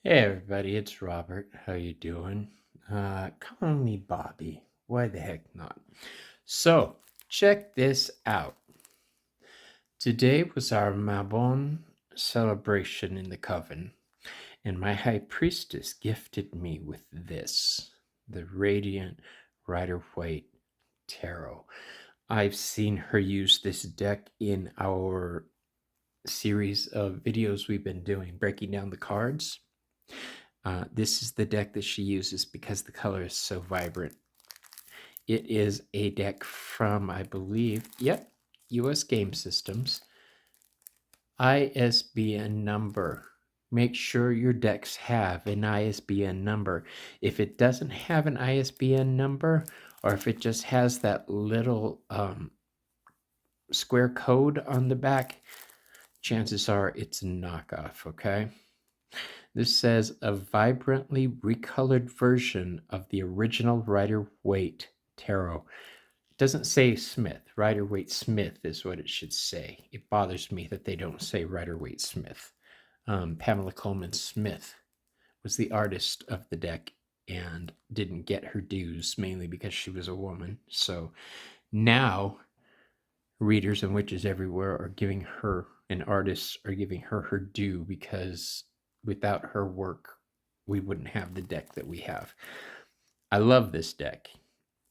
Hey everybody, it's Robert. How you doing? Call me Bobby. Why the heck not? So, check this out. Today was our Mabon celebration in the coven, and my high priestess gifted me with this, the Radiant Rider-Waite Tarot. I've seen her use this deck in our series of videos we've been doing, breaking down the cards. This is the deck that she uses because the color is so vibrant. It is a deck from, I believe, US Game Systems. ISBN number. Make sure your decks have an ISBN number. If it doesn't have an ISBN number, or if it just has that little square code on the back, chances are it's a knockoff, okay? This says a vibrantly recolored version of the original Rider-Waite Tarot. It doesn't say Smith. Rider-Waite-Smith is what it should say. It bothers me that they don't say Rider-Waite-Smith. Pamela Coleman Smith was the artist of the deck and didn't get her dues, mainly because she was a woman. So now readers and witches everywhere are giving her, and artists are giving her her due, because without her work, we wouldn't have the deck that we have. I love this deck.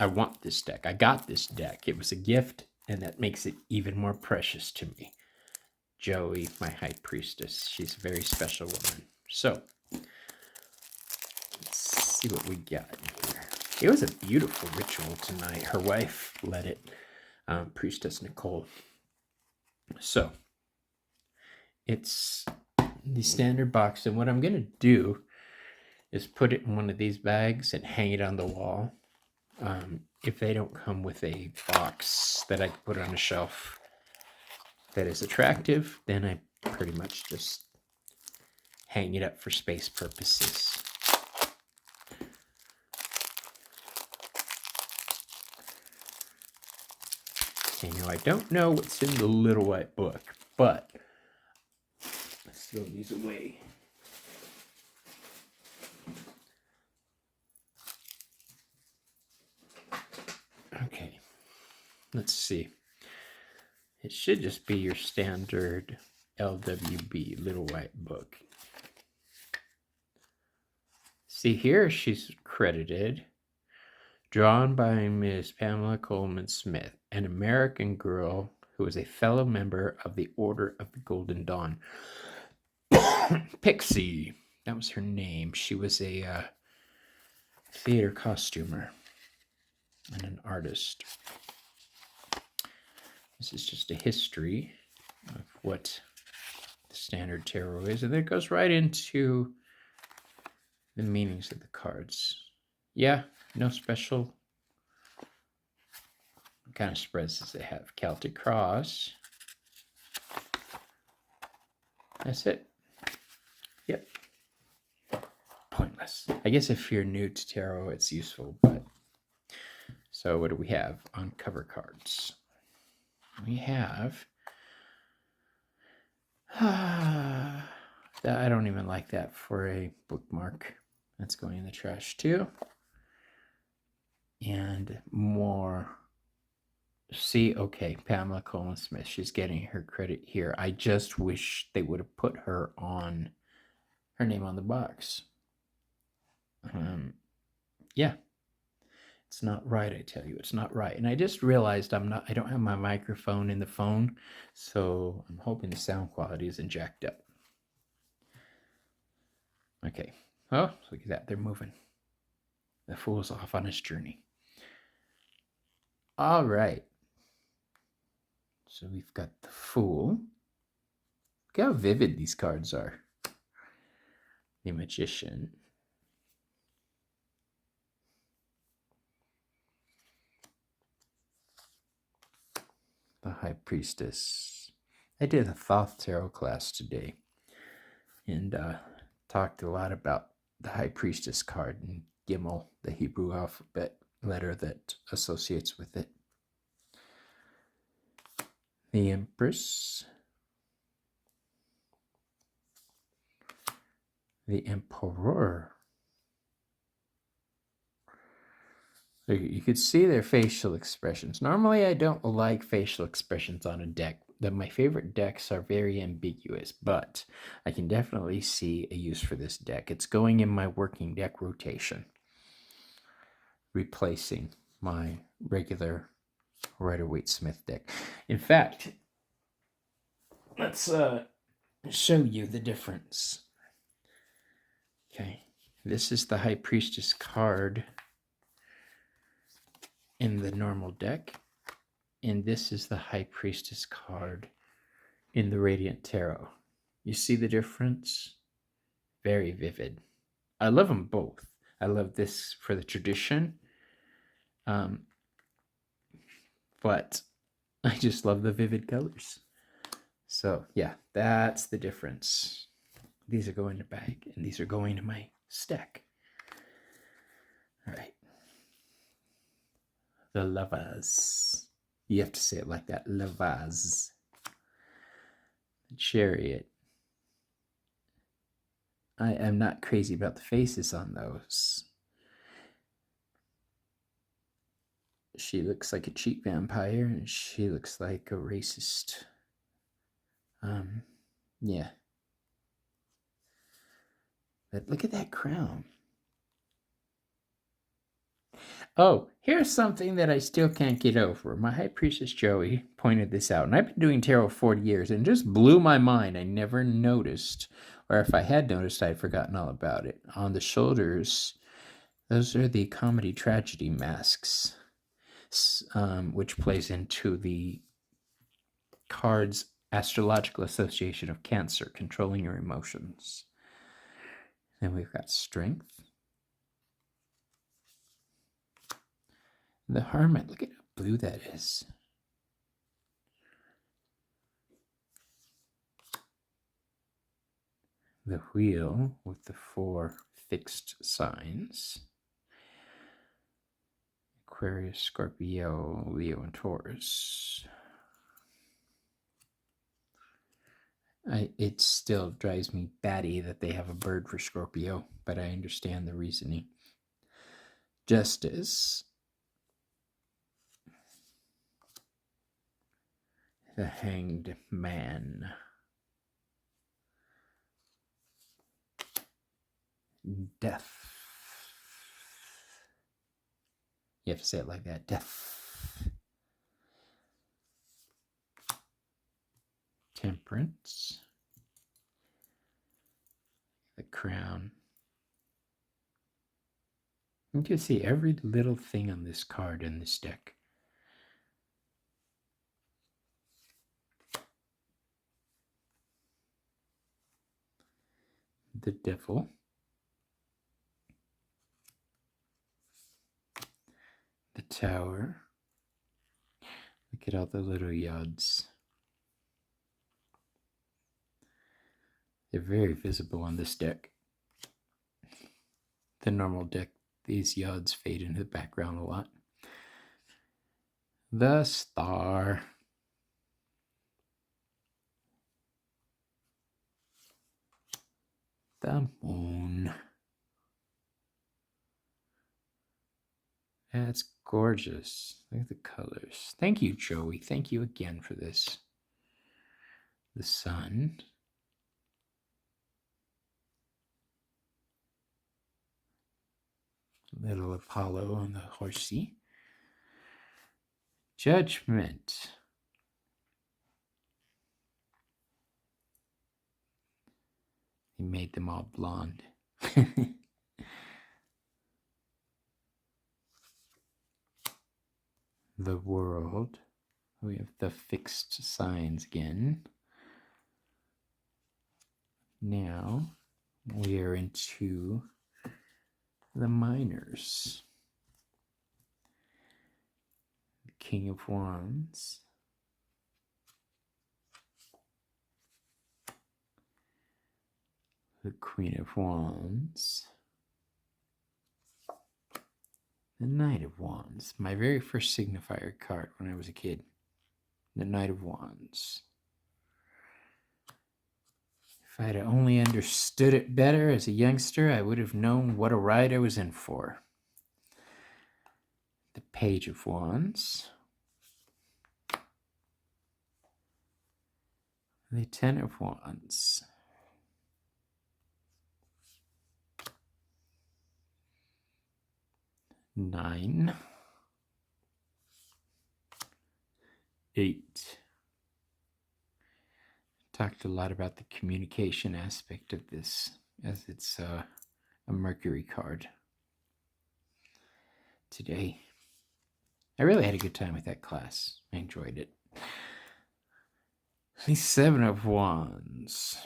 I want this deck. I got this deck. It was a gift, and that makes it even more precious to me. Joey, my high priestess, she's a very special woman. So, let's see what we got here. It was a beautiful ritual tonight. Her wife led it, Priestess Nicole. So, it's the standard box, and what I'm going to do is put it in one of these bags and hang it on the wall. If they don't come with a box that I can put on a shelf that is attractive, then I pretty much just hang it up for space purposes. Okay, now I don't know what's in the little white book, but let's throw these away. Okay, let's see. It should just be your standard LWB little white book. See here, she's credited. Drawn by Miss Pamela Coleman Smith, an American girl who was a fellow member of the Order of the Golden Dawn. Pixie, that was her name. She was a theater costumer and an artist. This is just a history of what the standard tarot is, and it goes right into the meanings of the cards. Yeah, no special kind of spreads does it have. Celtic Cross. That's it. Yep. Pointless. I guess if you're new to tarot, it's useful, but... So what do we have on cover cards? We have... I don't even like that for a bookmark. That's going in the trash too. And more... See, okay, Pamela Coleman Smith, she's getting her credit here. I just wish they would have put her name on the box. Yeah, it's not right, I tell you, it's not right. And I just realized I don't have my microphone in the phone, so I'm hoping the sound quality isn't jacked up. Okay, oh, look at that, they're moving. The fool's off on his journey. All right. So we've got the Fool. Look how vivid these cards are. The Magician. The High Priestess. I did a Thoth Tarot class today and talked a lot about the High Priestess card and Gimel, the Hebrew alphabet letter that associates with it. The Empress. The Emperor. You could see their facial expressions. Normally, I don't like facial expressions on a deck. My favorite decks are very ambiguous, but I can definitely see a use for this deck. It's going in my working deck rotation, replacing my regular Rider-Waite-Smith deck. In fact, let's show you the difference. Okay, this is the High Priestess card in the normal deck, and this is the High Priestess card in the Radiant Tarot. You see the difference? Very vivid. I love them both. I love this for the tradition, but I just love the vivid colors. So yeah, that's the difference. These are going to bag, and these are going to my stack. All right. The Lovers. You have to say it like that. Lovers. The Chariot. I am not crazy about the faces on those. She looks like a cheap vampire, and she looks like a racist. Yeah. But look at that crown. Oh, here's something that I still can't get over. My High Priestess Joey pointed this out, and I've been doing tarot 40 years, and it just blew my mind. I never noticed, or if I had noticed, I'd forgotten all about it. On the shoulders, those are the comedy tragedy masks, which plays into the card's astrological association of Cancer, controlling your emotions. Then we've got Strength. The Hermit, look at how blue that is. The Wheel with the 4 fixed signs. Aquarius, Scorpio, Leo, and Taurus. It still drives me batty that they have a bird for Scorpio, but I understand the reasoning. Justice. The Hanged Man. Death. You have to say it like that. Death. Temperance. The Crown. You can see every little thing on this card in this deck. The Devil. The Tower. Look at all the little yods. They're very visible on this deck. The normal deck, these yods fade into the background a lot. The Star. The Moon. That's gorgeous. Look at the colors. Thank you, Joey. Thank you again for this. The Sun. Little Apollo on the horsey. Judgment. He made them all blonde. The World. We have the fixed signs again. Now we are into the Minors. The King of Wands. The Queen of Wands. The Knight of Wands. My very first signifier card when I was a kid. The Knight of Wands. If I'd only understood it better as a youngster, I would have known what a ride I was in for. The Page of Wands. The Ten of Wands. Nine. 8. Talked a lot about the communication aspect of this, as it's a Mercury card today. I really had a good time with that class. I enjoyed it. The Seven of Wands.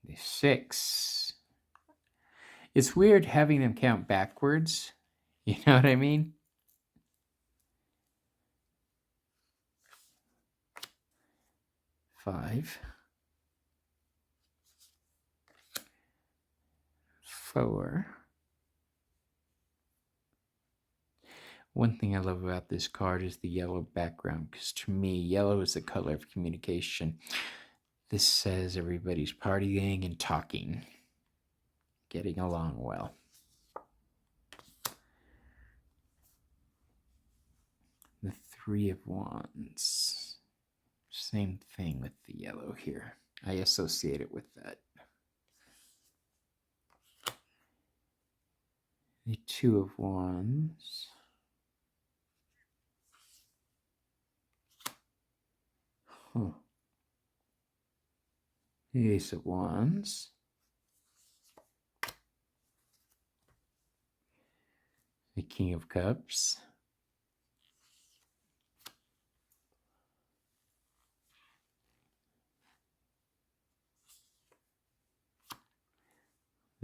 The 6. It's weird having them count backwards. You know what I mean? Five. 4. One thing I love about this card is the yellow background, because to me, yellow is the color of communication. This says everybody's partying and talking, getting along well. The Three of Wands. Same thing with the yellow here. I associate it with that. The Two of Wands. Huh. The Ace of Wands. The King of Cups.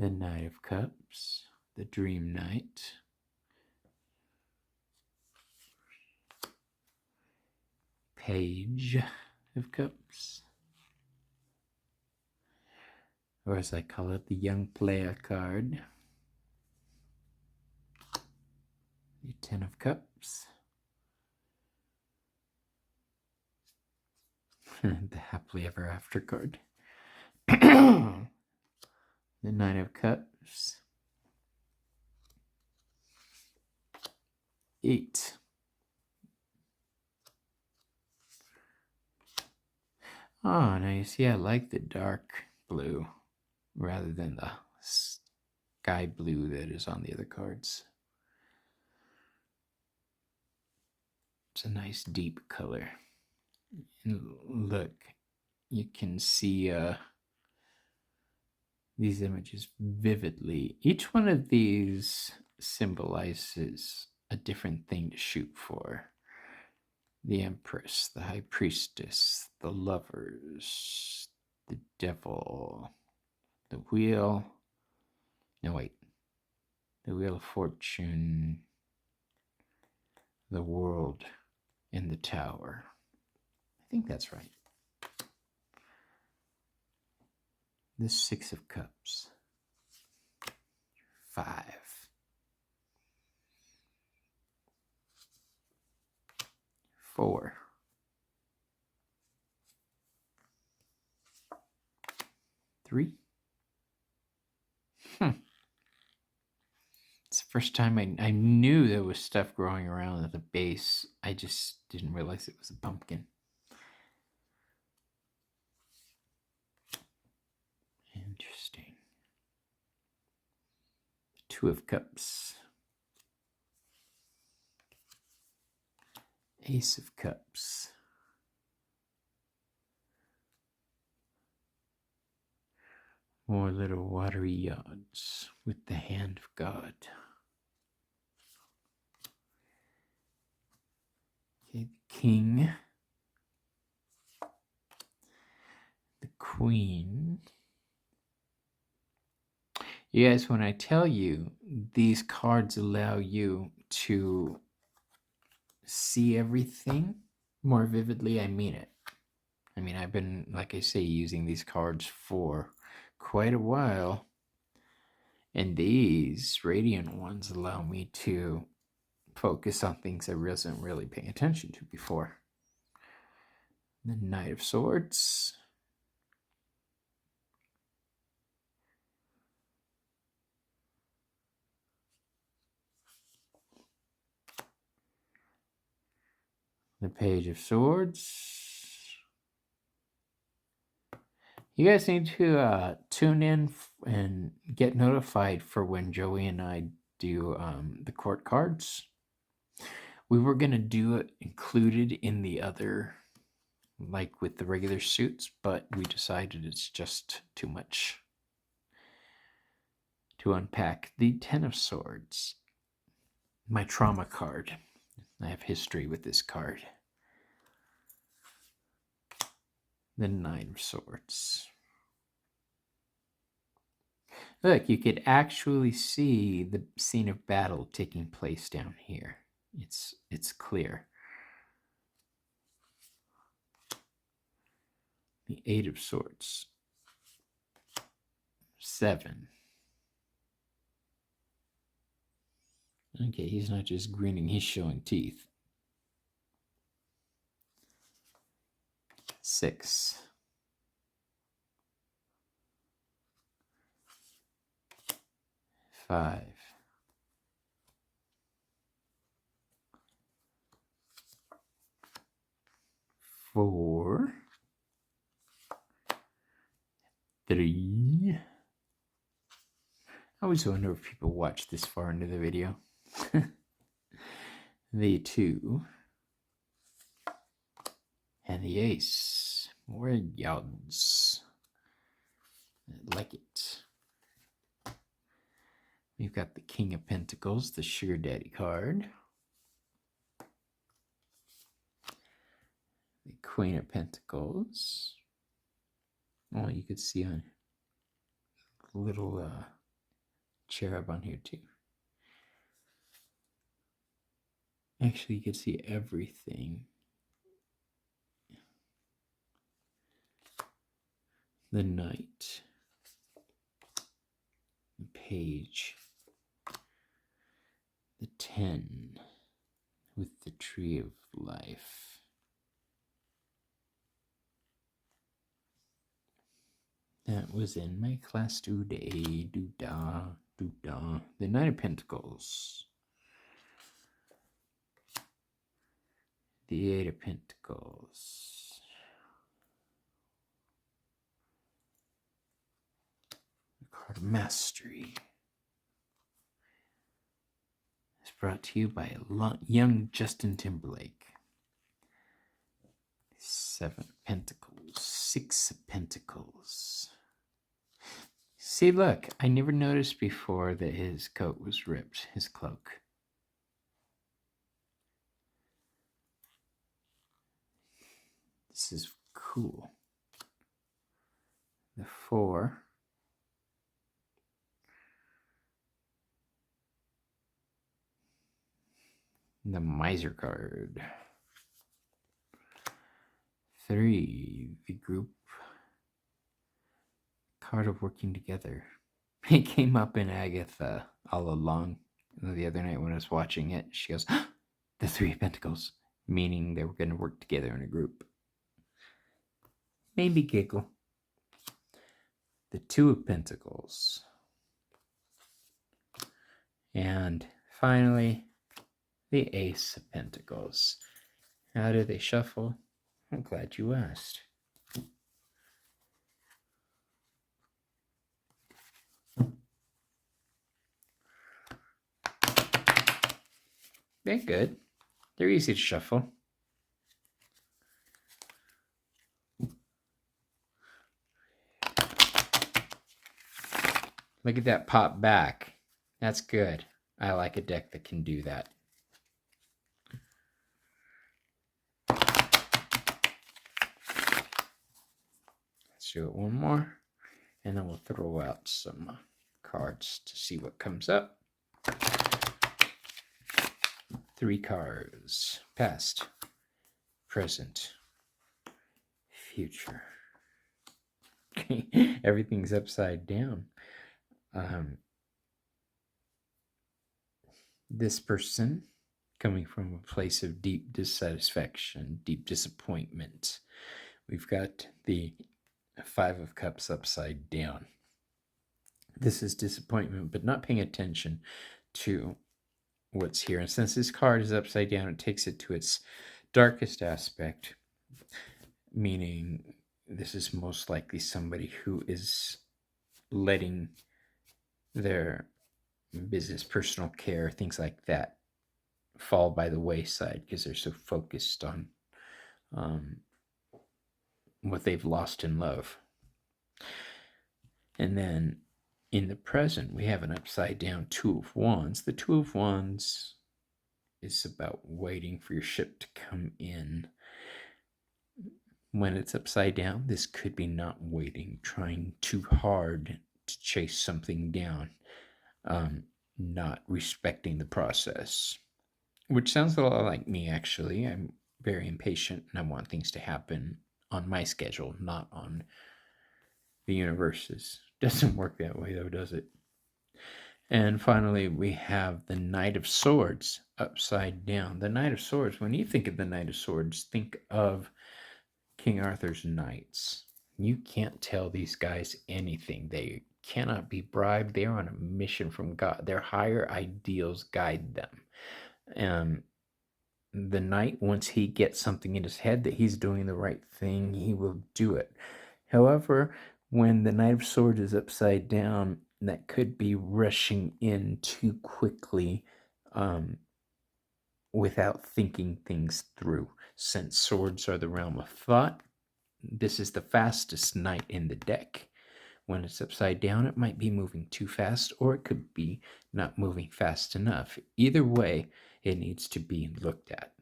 The Knight of Cups. The Dream Knight. Page of Cups. Or as I call it, the Young Player card. The Ten of Cups. The Happily Ever After card. The Nine of Cups. 8. Oh, nice. Yeah, I like the dark blue rather than the sky blue that is on the other cards. It's a nice deep color. And look, you can see these images vividly. Each one of these symbolizes a different thing to shoot for. The Empress, the High Priestess, the Lovers, the Devil, the Wheel. No, wait. The Wheel of Fortune, the World, and the Tower. I think that's right. The Six of Cups. 5. 4. 3. It's the first time I knew there was stuff growing around at the base. I just didn't realize it was a pumpkin. Interesting. Two of Cups. Ace of Cups. More little watery yards with the Hand of God. Okay, the King. The Queen. You guys, when I tell you these cards allow you to see everything more vividly, I mean it. I mean, I've been, like I say, using these cards for quite a while, and these radiant ones allow me to focus on things I wasn't really paying attention to before. The Knight of Swords, The Page of Swords. You guys need to tune in and get notified for when Joey and I do the court cards. We were going to do it included in the other, like with the regular suits, but we decided it's just too much to unpack. The Ten of Swords. My trauma card. I have history with this card. The Nine of Swords. Look, you could actually see the scene of battle taking place down here. It's clear. The Eight of Swords. 7. Okay, he's not just grinning, he's showing teeth. 6. 5. 4. 3. I always wonder if people watch this far into the video. The 2. And the Ace. More yards. I like it. We've got the King of Pentacles, the Sugar Daddy card. The Queen of Pentacles. Oh, you could see on a little cherub on here too. Actually, you could see everything. The Knight. The Page. The 10 with the Tree of Life. That was in my class today. Doo-da, doo-da. The Knight of Pentacles. The Eight of Pentacles. The card of Mastery. It's brought to you by young Justin Timberlake. 7 of Pentacles. 6 of Pentacles. See, look, I never noticed before that his coat was ripped, his cloak. This is cool. The 4. The Miser card. 3. The group. Card of working together. It came up in Agatha all along. The other night when I was watching it, she goes, the 3 of Pentacles, meaning they were going to work together in a group. Maybe giggle. The 2 of Pentacles. And finally, the Ace of Pentacles. How do they shuffle? I'm glad you asked. They're good. They're easy to shuffle. Look at that pop back. That's good. I like a deck that can do that. Let's do it one more. And then we'll throw out some cards to see what comes up. 3 cards. Past, present, future. Everything's upside down. This person coming from a place of deep dissatisfaction, deep disappointment. We've got the 5 of Cups upside down. This is disappointment, but not paying attention to what's here. And since this card is upside down, it takes it to its Darkest aspect, meaning this is most likely somebody who is letting their business, personal care, things like that fall by the wayside because they're so focused on um, what they've lost in love. And then in the present, we have an upside down Two of Wands. The Two of Wands is about waiting for your ship to come in. When it's upside down, this could be not waiting, trying too hard to chase something down, not respecting the process, which sounds a lot like me, actually. I'm very impatient and I want things to happen on my schedule, not on the universe's. Doesn't work that way, though, does it? And finally, we have the Knight of Swords upside down. The Knight of Swords, when you think of the Knight of Swords, think of King Arthur's knights. You can't tell these guys anything. They cannot be bribed. They're on a mission from God. Their higher ideals guide them. And the knight, once he gets something in his head that he's doing the right thing, he will do it. However, when the Knight of Swords is upside down, that could be rushing in too quickly without thinking things through. Since swords are the realm of thought, this is the fastest knight in the deck. When it's upside down, it might be moving too fast, or it could be not moving fast enough. Either way, it needs to be looked at.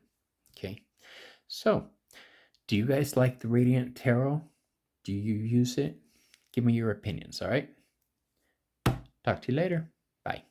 Okay, so do you guys like the Radiant Tarot? Do you use it? Give me your opinions, all right? Talk to you later. Bye.